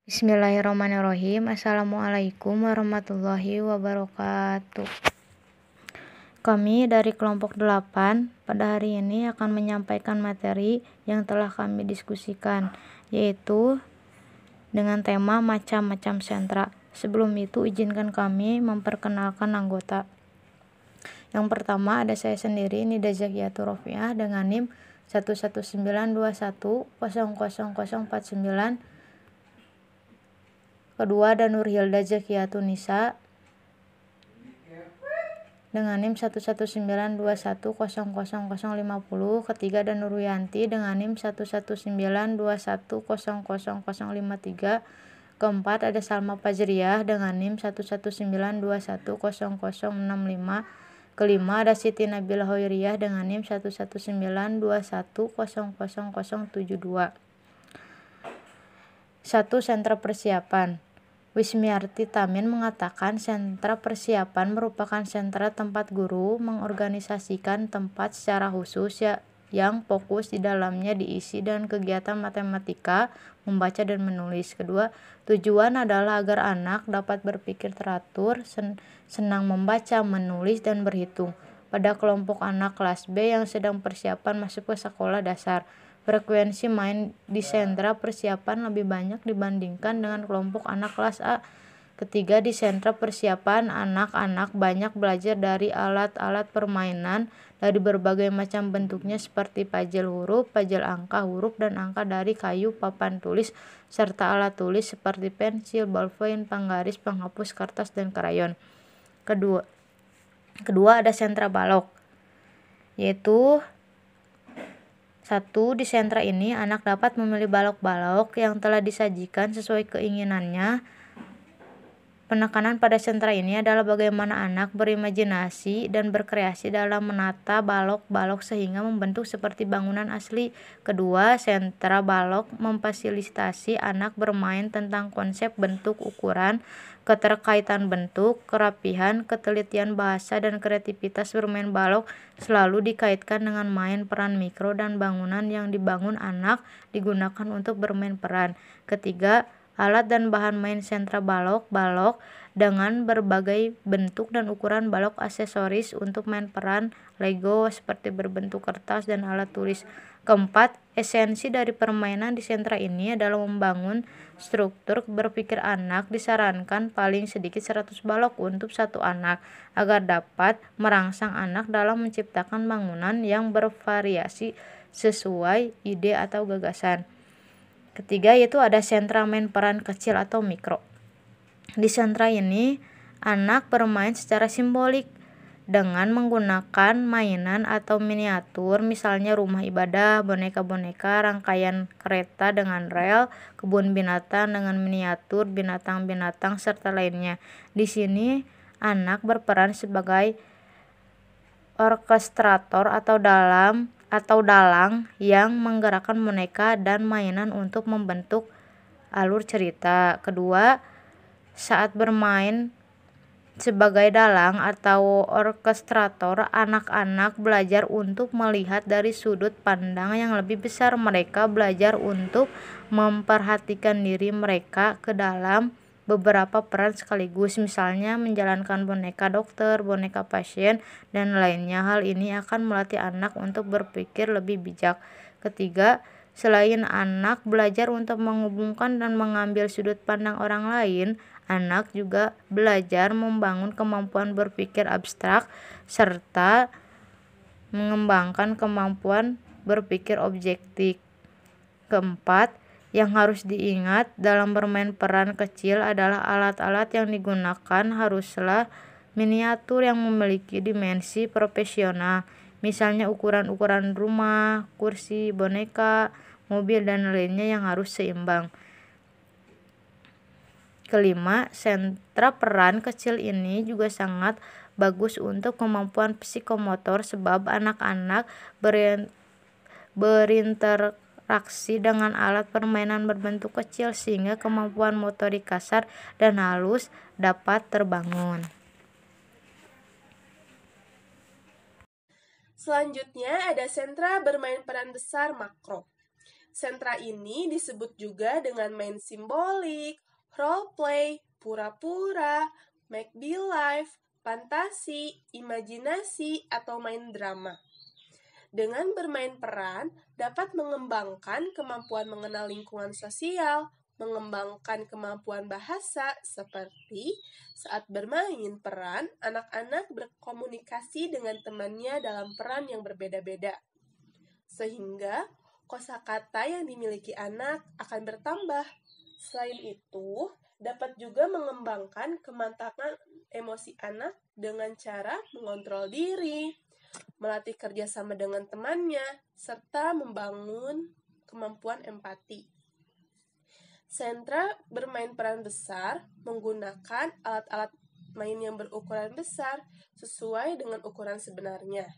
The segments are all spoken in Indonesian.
Bismillahirrahmanirrahim. Assalamualaikum warahmatullahi wabarakatuh. Kami dari kelompok 8 pada hari ini akan menyampaikan materi yang telah kami diskusikan, yaitu dengan tema macam-macam sentra. Sebelum itu izinkan kami memperkenalkan anggota. Yang pertama ada saya sendiri, Nida Zakiatur Rofiah dengan NIM 11921000049. Kedua ada Nurhilda Zakiyatun Nisa dengan NIM 11921000050. Ketiga ada Nurwiyanti dengan NIM 11921000053. Keempat ada Salma Fajriyah dengan NIM 119210065. Kelima ada Siti Nabila Hoiriyah dengan NIM 11921000072. 1. Sentra persiapan. Wismiarti Tamin mengatakan sentra persiapan merupakan sentra tempat guru mengorganisasikan tempat secara khusus yang fokus di dalamnya diisi dengan kegiatan matematika, membaca dan menulis. Kedua, tujuan adalah agar anak dapat berpikir teratur, senang membaca, menulis, dan berhitung. Pada kelompok anak kelas B yang sedang persiapan masuk ke sekolah dasar, frekuensi main di sentra persiapan lebih banyak dibandingkan dengan kelompok anak kelas A. Ketiga, di sentra persiapan anak-anak banyak belajar dari alat-alat permainan dari berbagai macam bentuknya seperti puzzle huruf, puzzle angka, huruf dan angka dari kayu, papan tulis, serta alat tulis seperti pensil, bolpen, penggaris, penghapus, kertas, dan krayon. Kedua ada sentra balok, yaitu 1. Di sentra ini anak dapat memilih balok-balok yang telah disajikan sesuai keinginannya. Penekanan pada sentra ini adalah bagaimana anak berimajinasi dan berkreasi dalam menata balok-balok sehingga membentuk seperti bangunan asli. Kedua, sentra balok memfasilitasi anak bermain tentang konsep bentuk, ukuran, keterkaitan bentuk, kerapihan, ketelitian bahasa, dan kreativitas. Bermain balok selalu dikaitkan dengan main peran mikro dan bangunan yang dibangun anak digunakan untuk bermain peran. Ketiga, alat dan bahan main sentra balok dengan berbagai bentuk dan ukuran balok, aksesoris untuk main peran, Lego seperti berbentuk kertas, dan alat tulis. Keempat, esensi dari permainan di sentra ini adalah membangun struktur berpikir anak. Disarankan paling sedikit 100 balok untuk satu anak agar dapat merangsang anak dalam menciptakan bangunan yang bervariasi sesuai ide atau gagasan. Ketiga, yaitu ada sentra main peran kecil atau mikro. Di sentra ini, anak bermain secara simbolik dengan menggunakan mainan atau miniatur, misalnya rumah ibadah, boneka-boneka, rangkaian kereta dengan rel, kebun binatang dengan miniatur binatang-binatang, serta lainnya. Di sini, anak berperan sebagai orkestrator atau dalang yang menggerakkan boneka dan mainan untuk membentuk alur cerita. Kedua, saat bermain sebagai dalang atau orkestrator, anak-anak belajar untuk melihat dari sudut pandang yang lebih besar. Mereka belajar untuk memperhatikan diri mereka ke dalam beberapa peran sekaligus, misalnya menjalankan boneka dokter, boneka pasien, dan lainnya. Hal ini akan melatih anak untuk berpikir lebih bijak. Ketiga, selain anak belajar untuk menghubungkan dan mengambil sudut pandang orang lain, anak juga belajar membangun kemampuan berpikir abstrak serta mengembangkan kemampuan berpikir objektif. Keempat, yang harus diingat dalam bermain peran kecil adalah alat-alat yang digunakan haruslah miniatur yang memiliki dimensi profesional, misalnya ukuran-ukuran rumah, kursi, boneka, mobil, dan lainnya yang harus seimbang. Kelima, sentra peran kecil ini juga sangat bagus untuk kemampuan psikomotor sebab anak-anak berinteraksi dengan alat permainan berbentuk kecil sehingga kemampuan motorik kasar dan halus dapat terbangun. Selanjutnya ada sentra bermain peran besar makro. Sentra ini disebut juga dengan main simbolik, role play, pura-pura, make believe, fantasi, imajinasi, atau main drama. Dengan bermain peran, dapat mengembangkan kemampuan mengenal lingkungan sosial, mengembangkan kemampuan bahasa, seperti saat bermain peran, anak-anak berkomunikasi dengan temannya dalam peran yang berbeda-beda. Sehingga kosakata yang dimiliki anak akan bertambah. Selain itu, dapat juga mengembangkan kemantapan emosi anak dengan cara mengontrol diri, melatih kerjasama dengan temannya, serta membangun kemampuan empati. Sentra bermain peran besar menggunakan alat-alat main yang berukuran besar sesuai dengan ukuran sebenarnya.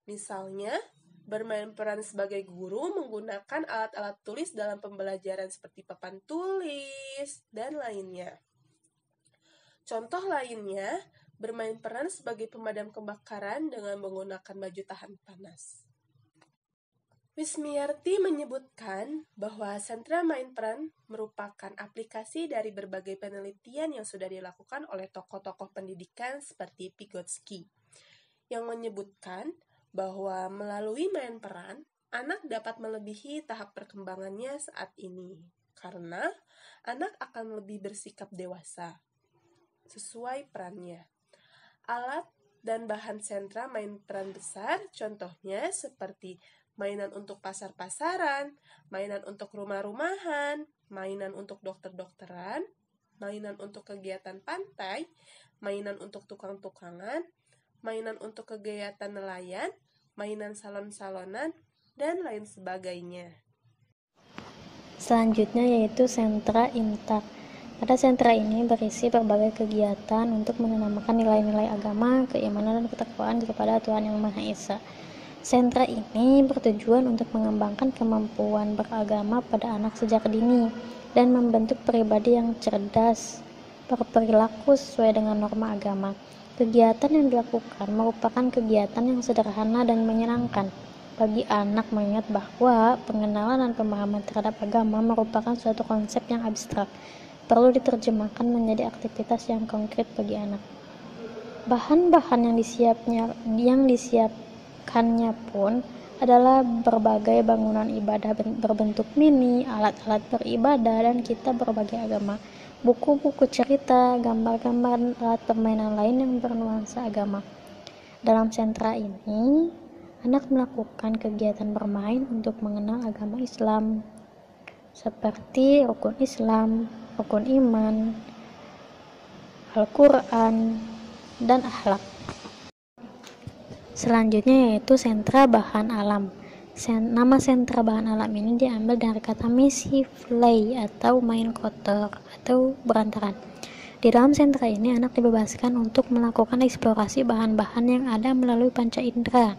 Misalnya, bermain peran sebagai guru menggunakan alat-alat tulis dalam pembelajaran seperti papan tulis, dan lainnya. Contoh lainnya, bermain peran sebagai pemadam kebakaran dengan menggunakan baju tahan panas. Wismiarti menyebutkan bahwa sentra main peran merupakan aplikasi dari berbagai penelitian yang sudah dilakukan oleh tokoh-tokoh pendidikan seperti Vygotsky, yang menyebutkan bahwa melalui main peran, anak dapat melebihi tahap perkembangannya saat ini, karena anak akan lebih bersikap dewasa sesuai perannya. Alat dan bahan sentra main peran besar contohnya seperti mainan untuk pasar-pasaran, mainan untuk rumah-rumahan, mainan untuk dokter-dokteran, mainan untuk kegiatan pantai, mainan untuk tukang-tukangan, mainan untuk kegiatan nelayan, mainan salon-salonan, dan lain sebagainya. Selanjutnya yaitu sentra imtak. Pada sentra ini berisi berbagai kegiatan untuk menanamkan nilai-nilai agama, keimanan, dan ketakwaan kepada Tuhan Yang Maha Esa. Sentra ini bertujuan untuk mengembangkan kemampuan beragama pada anak sejak dini dan membentuk pribadi yang cerdas, berperilaku sesuai dengan norma agama. Kegiatan yang dilakukan merupakan kegiatan yang sederhana dan menyenangkan bagi anak, mengingat bahwa pengenalan dan pemahaman terhadap agama merupakan suatu konsep yang abstrak, perlu diterjemahkan menjadi aktivitas yang konkret bagi anak. Bahan-bahan yang disiapkannya pun adalah berbagai bangunan ibadah berbentuk mini, alat-alat beribadah, dan kitab berbagai agama, buku-buku cerita, gambar-gambar, dan alat permainan lain yang bernuansa agama. Dalam sentra ini, anak melakukan kegiatan bermain untuk mengenal agama Islam, seperti rukun Islam, rukun iman, Al-Quran, dan akhlak. Selanjutnya yaitu sentra bahan alam. Nama sentra bahan alam ini diambil dari kata messy play atau main kotor atau berantakan. Di dalam sentra ini anak dibebaskan untuk melakukan eksplorasi bahan-bahan yang ada melalui panca indera.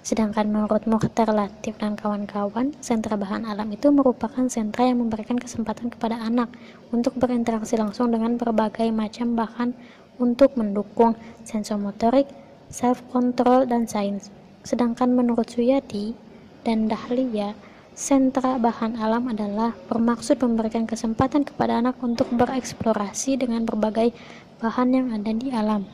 Sedangkan menurut Mukhtar Latif dan kawan-kawan, sentra bahan alam itu merupakan sentra yang memberikan kesempatan kepada anak untuk berinteraksi langsung dengan berbagai macam bahan untuk mendukung sensomotorik, self-control, dan sains. Sedangkan menurut Suyadi dan Dahlia, sentra bahan alam adalah bermaksud memberikan kesempatan kepada anak untuk bereksplorasi dengan berbagai bahan yang ada di alam.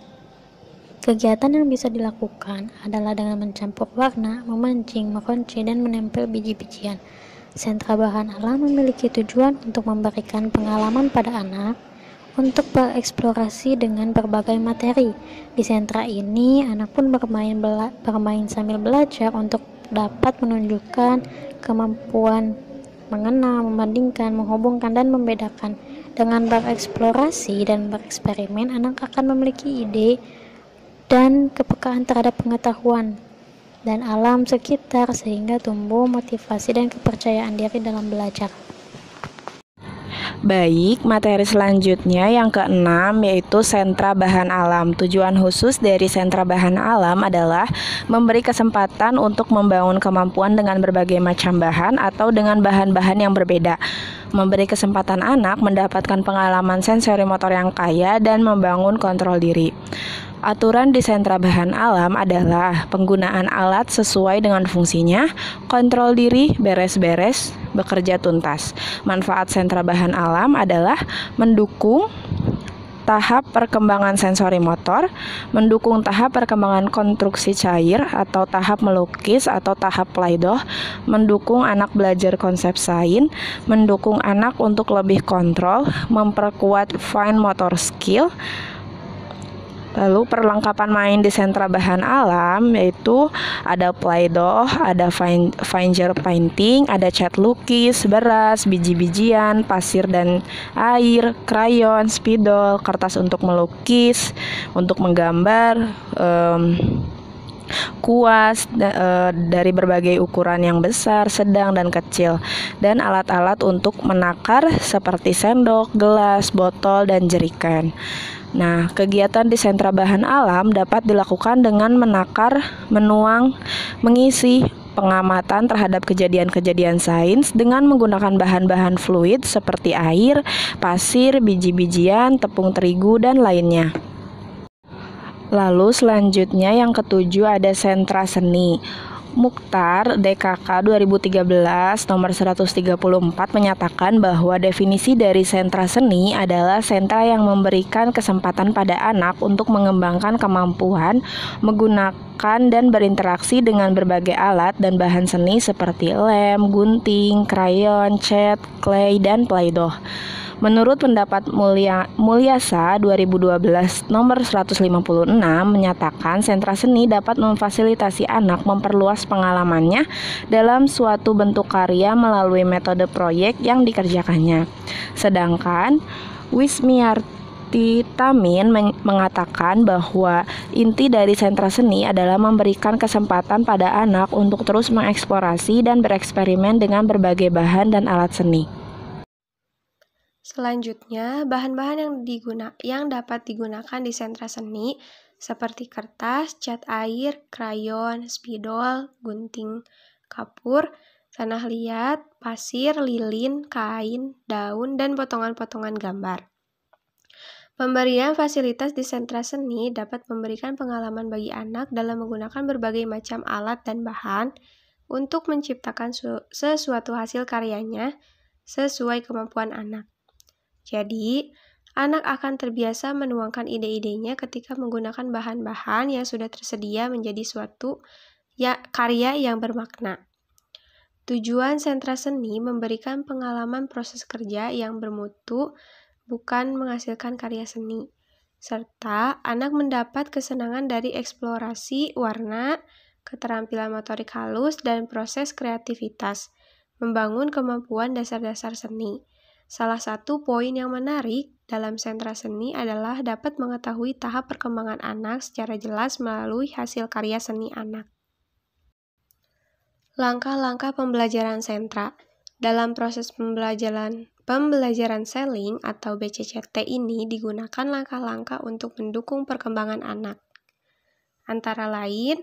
Kegiatan yang bisa dilakukan adalah dengan mencampur warna, memancing, meronce, dan menempel biji-bijian. Sentra bahan alam memiliki tujuan untuk memberikan pengalaman pada anak untuk bereksplorasi dengan berbagai materi. Di sentra ini, anak pun bermain sambil belajar untuk dapat menunjukkan kemampuan mengenal, membandingkan, menghubungkan, dan membedakan. Dengan bereksplorasi dan bereksperimen, anak akan memiliki ide dan kepekaan terhadap pengetahuan dan alam sekitar sehingga tumbuh motivasi dan kepercayaan diri dalam belajar. Baik, materi selanjutnya yang keenam yaitu sentra bahan alam. Tujuan khusus dari sentra bahan alam adalah memberi kesempatan untuk membangun kemampuan dengan berbagai macam bahan atau dengan bahan-bahan yang berbeda. Memberi kesempatan anak mendapatkan pengalaman sensori motor yang kaya dan membangun kontrol diri. Aturan di sentra bahan alam adalah penggunaan alat sesuai dengan fungsinya, kontrol diri, beres-beres, bekerja tuntas. Manfaat sentra bahan alam adalah mendukung tahap perkembangan sensori motor, mendukung tahap perkembangan konstruksi cair atau tahap melukis atau tahap Play-Doh, mendukung anak belajar konsep sains, mendukung anak untuk lebih kontrol, memperkuat fine motor skill. Lalu perlengkapan main di sentra bahan alam yaitu ada Play-Doh, ada finger painting, ada cat lukis, beras, biji-bijian, pasir dan air, krayon, spidol, kertas untuk melukis, untuk menggambar, kuas dari berbagai ukuran yang besar, sedang, dan kecil, dan alat-alat untuk menakar seperti sendok, gelas, botol, dan jeriken. Nah, kegiatan di sentra bahan alam dapat dilakukan dengan menakar, menuang, mengisi pengamatan terhadap kejadian-kejadian sains dengan menggunakan bahan-bahan fluid seperti air, pasir, biji-bijian, tepung terigu, dan lainnya. Lalu selanjutnya yang ketujuh ada sentra seni. Mukhtar DKK 2013 nomor 134 menyatakan bahwa definisi dari sentra seni adalah sentra yang memberikan kesempatan pada anak untuk mengembangkan kemampuan menggunakan dan berinteraksi dengan berbagai alat dan bahan seni seperti lem, gunting, krayon, cat, clay, dan Play-Doh. Menurut pendapat Mulyasa 2012 nomor 156 menyatakan sentra seni dapat memfasilitasi anak memperluas pengalamannya dalam suatu bentuk karya melalui metode proyek yang dikerjakannya. Sedangkan Wismiarti Tamin mengatakan bahwa inti dari sentra seni adalah memberikan kesempatan pada anak untuk terus mengeksplorasi dan bereksperimen dengan berbagai bahan dan alat seni. Selanjutnya, bahan-bahan yang dapat digunakan di sentra seni seperti kertas, cat air, krayon, spidol, gunting, kapur, tanah liat, pasir, lilin, kain, daun, dan potongan-potongan gambar. Pemberian fasilitas di sentra seni dapat memberikan pengalaman bagi anak dalam menggunakan berbagai macam alat dan bahan untuk menciptakan sesuatu hasil karyanya sesuai kemampuan anak. Jadi, anak akan terbiasa menuangkan ide-idenya ketika menggunakan bahan-bahan yang sudah tersedia menjadi suatu karya yang bermakna. Tujuan sentra seni memberikan pengalaman proses kerja yang bermutu, bukan menghasilkan karya seni, serta anak mendapat kesenangan dari eksplorasi warna, keterampilan motorik halus, dan proses kreativitas, membangun kemampuan dasar-dasar seni. Salah satu poin yang menarik dalam sentra seni adalah dapat mengetahui tahap perkembangan anak secara jelas melalui hasil karya seni anak. Langkah-langkah pembelajaran sentra. Dalam proses pembelajaran selling atau BCCT ini digunakan langkah-langkah untuk mendukung perkembangan anak. Antara lain,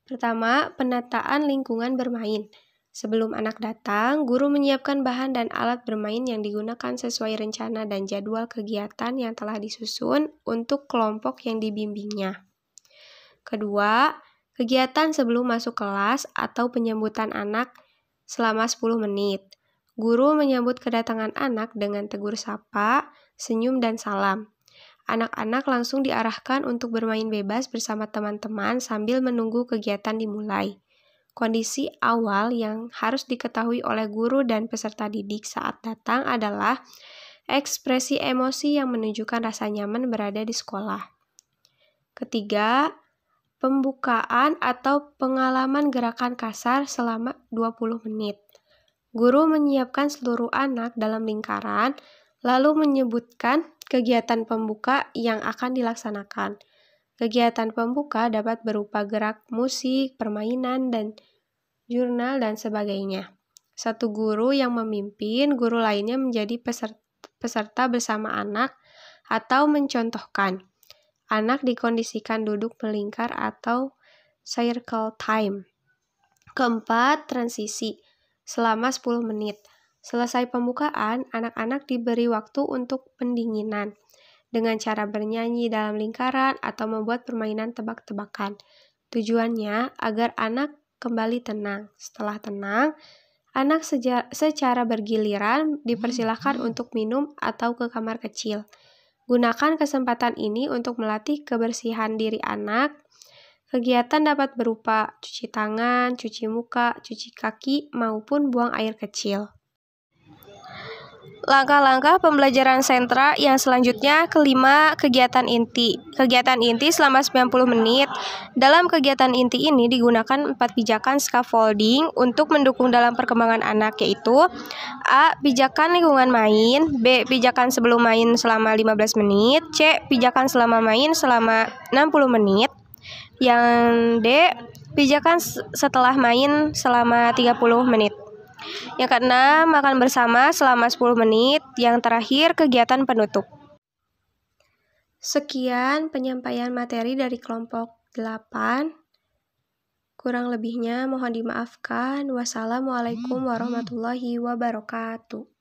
pertama, penataan lingkungan bermain. Sebelum anak datang, guru menyiapkan bahan dan alat bermain yang digunakan sesuai rencana dan jadwal kegiatan yang telah disusun untuk kelompok yang dibimbingnya. Kedua, kegiatan sebelum masuk kelas atau penyambutan anak selama 10 menit. Guru menyambut kedatangan anak dengan tegur sapa, senyum, dan salam. Anak-anak langsung diarahkan untuk bermain bebas bersama teman-teman sambil menunggu kegiatan dimulai. Kondisi awal yang harus diketahui oleh guru dan peserta didik saat datang adalah ekspresi emosi yang menunjukkan rasa nyaman berada di sekolah. Ketiga, pembukaan atau pengalaman gerakan kasar selama 20 menit. Guru menyiapkan seluruh anak dalam lingkaran, lalu menyebutkan kegiatan pembuka yang akan dilaksanakan. Kegiatan pembuka dapat berupa gerak musik, permainan, dan jurnal, dan sebagainya. Satu guru yang memimpin, guru lainnya menjadi peserta bersama anak atau mencontohkan. Anak dikondisikan duduk melingkar atau circle time. Keempat, transisi. Selama 10 menit. Selesai pembukaan, anak-anak diberi waktu untuk pendinginan. dengan cara bernyanyi dalam lingkaran atau membuat permainan tebak-tebakan. Tujuannya agar anak kembali tenang. Setelah tenang, anak secara bergiliran dipersilahkan untuk minum atau ke kamar kecil. Gunakan kesempatan ini untuk melatih kebersihan diri anak. Kegiatan dapat berupa cuci tangan, cuci muka, cuci kaki, maupun buang air kecil. Langkah-langkah pembelajaran sentra yang selanjutnya kelima, kegiatan inti. Kegiatan inti selama 90 menit. Dalam kegiatan inti ini digunakan 4 pijakan scaffolding untuk mendukung dalam perkembangan anak, yaitu A. Pijakan lingkungan main, B. Pijakan sebelum main selama 15 menit, C. Pijakan selama main selama 60 menit, yang D. Pijakan setelah main selama 30 menit. Yang keenam, makan bersama selama 10 menit. Yang terakhir, kegiatan penutup. Sekian penyampaian materi dari kelompok 8. Kurang lebihnya mohon dimaafkan. Wassalamualaikum warahmatullahi wabarakatuh.